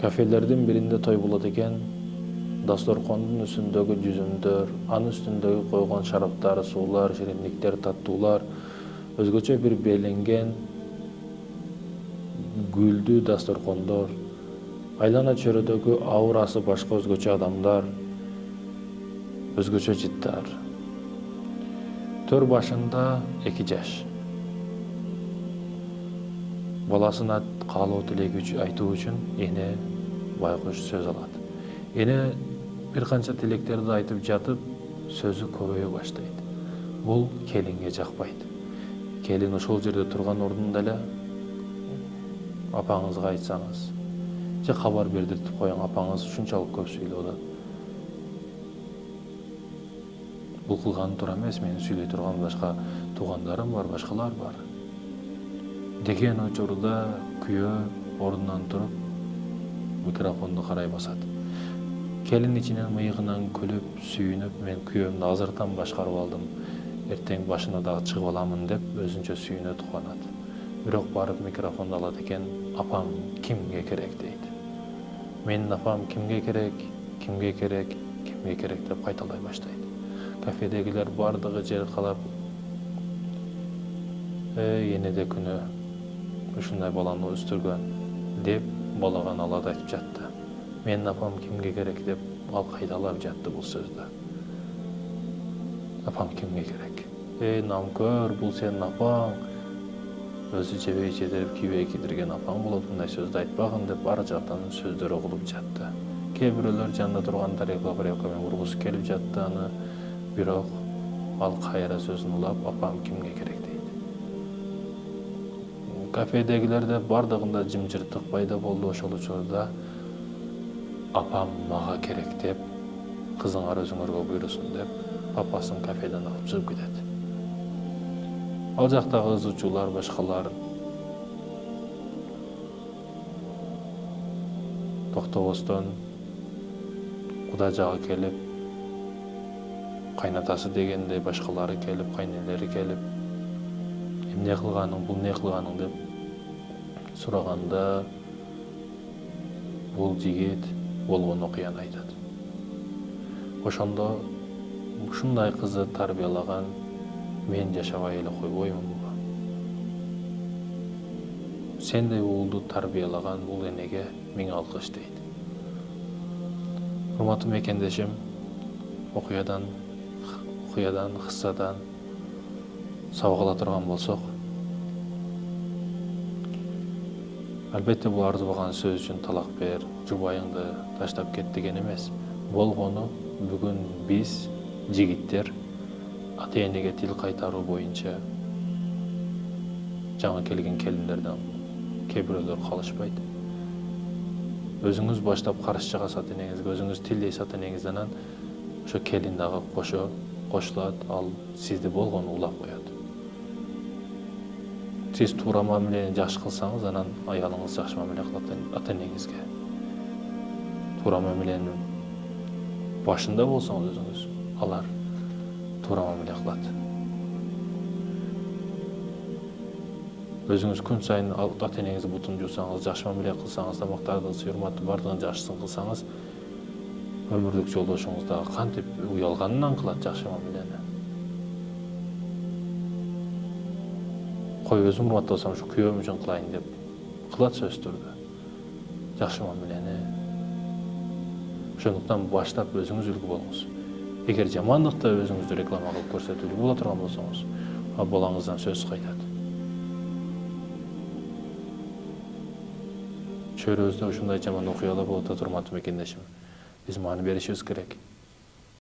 Kafelerden birinde toy болады eкен. Dastorkondun üstündегі жүзімдер, анын üstündегі қойған шараптар, суулар, шириндиктер, таттуулар, өзгөчө bir беленген гүлдүү дасторкондор, айлана чөрөдөгү аурасы башка өзгөчө адамдар, өзгөчө жыттар. Төр башында 2 жаш. Баласына каалоо тилеги айтуу үчүн эне байкуш сөз алат. Эне bir канча тилектерди айтып жатып, сөзү көбөйө баштайт. Бул келинге жакпайт. Келин ошол жерде турган ордунда эле апаңызга айтсаңыз, же кабар бердиртип коюң, апаңыз ушунчалык көп сүйлөп атат. Бул кылганы туура эмес, менин сүйлөй турган башка туугандарым бар, башкалар бар. Деген учурда күйөө ордунан туруп микрофонду карай басат. Келин ичинен мыйыгынан күлүп, сүйүнүп, мен күйөөмдү азыртан башкарып алдым. Эртең башына дагы чыгып аламын деп өзүнчө сүйүнөт, кубанат. Бирок барып микрофонду алат экен, апам кимге керек дейт. Менин апам кимге керек, кимге керек, кимге керек деп кайталай баштайт. Кафедегилер бардыгы жер калап, энеде күнөө ушундай баланы өстүргөн деп балага алат айтып жатты. Менин апам кимге керек деп ал кайталап жатты бул сөздү. Апам кимге керек? Намкөр, бул сенин апаң. Өзү жебей жетирип кийбей кидирген апаң болот, мындай сөздү айтпагын деп ар жактан сөздөр угулуп жатты. Кээ бирөөлөр жанында турган тарелка менен ургусу келип жатты аны, бирок ал кайра сөзүн улап, апам кимге керек дейт. Кафедегилерде бардыгында жымжырттык пайда болду. Ошол учурда апам мага керек деп, кызыңар өзүңөргө буйрусун деп, папасын кафеден алып чыгып кетет. Ал жактагы ызычуулар, башкалар токтобостон куда жагы келип, кайнатасы дегендей башкалары келип, кайнелери келип, эмне кылганың, бул не кылганың деп сураганда, бул жигит болгон окуяны айтат. Ошондо ушундай кызды тарбиялаган мен жашабай эле койбоймунбу? Сендей уулду тарбиялаган бул энеге 1000 алкыш дейт. Урматтуу мекендешим, окуядан, кыссадан сабак ала турган болсок, албетте бул арзыбаган сөз үчүн талак бер, жубайыңды таштап кет деген эмес. Болгону бүгүн биз жигиттер ата-энеге тил кайтаруу боюнча жаңы келген келиндерден кээ бирөөлөр калышпайт. Өзүңүз баштап каршы чыгасыз ата-энеңизге, өзүңүз тилдейсиз ата-энеңизди, анан ошо келин дагы кошулат, ал сизди болгону улап коет. Сиз туура мамилени жакшы кылсаңыз, анан аялыңыз жакшы мамиле кылат ата-энеңизге. Туура мамиленин башында болсоңуз өзүңүз, алар туура мамиле кылат. Өзүңүз күн сайын ата-энеңизди бутун жуусаңыз, жакшы мамиле кылсаңыз, тамактарды урматтуу бардыгын жакшысын кылсаңыз, өмүрлүк жолдошуңуз дагы кантип уялганынан кылат жакшы мамилени. Кой өзүм урматтасам ушу күйөөм үчүн кылайын деп кылат сөз түрдө. Жакшы мамилени. Ошондуктан баштап өзүңүз үлгү болуңуз. Эгер жамандыкта өзүңүздү реклама кылып көрсөтүүгө боло турган болсоңуз, балаңыздан сөз кайтат. Чөйрөбүздө ушундай жаман окуялар болуп атат, урматтуу мекендешим. Биз маани беришибиз керек.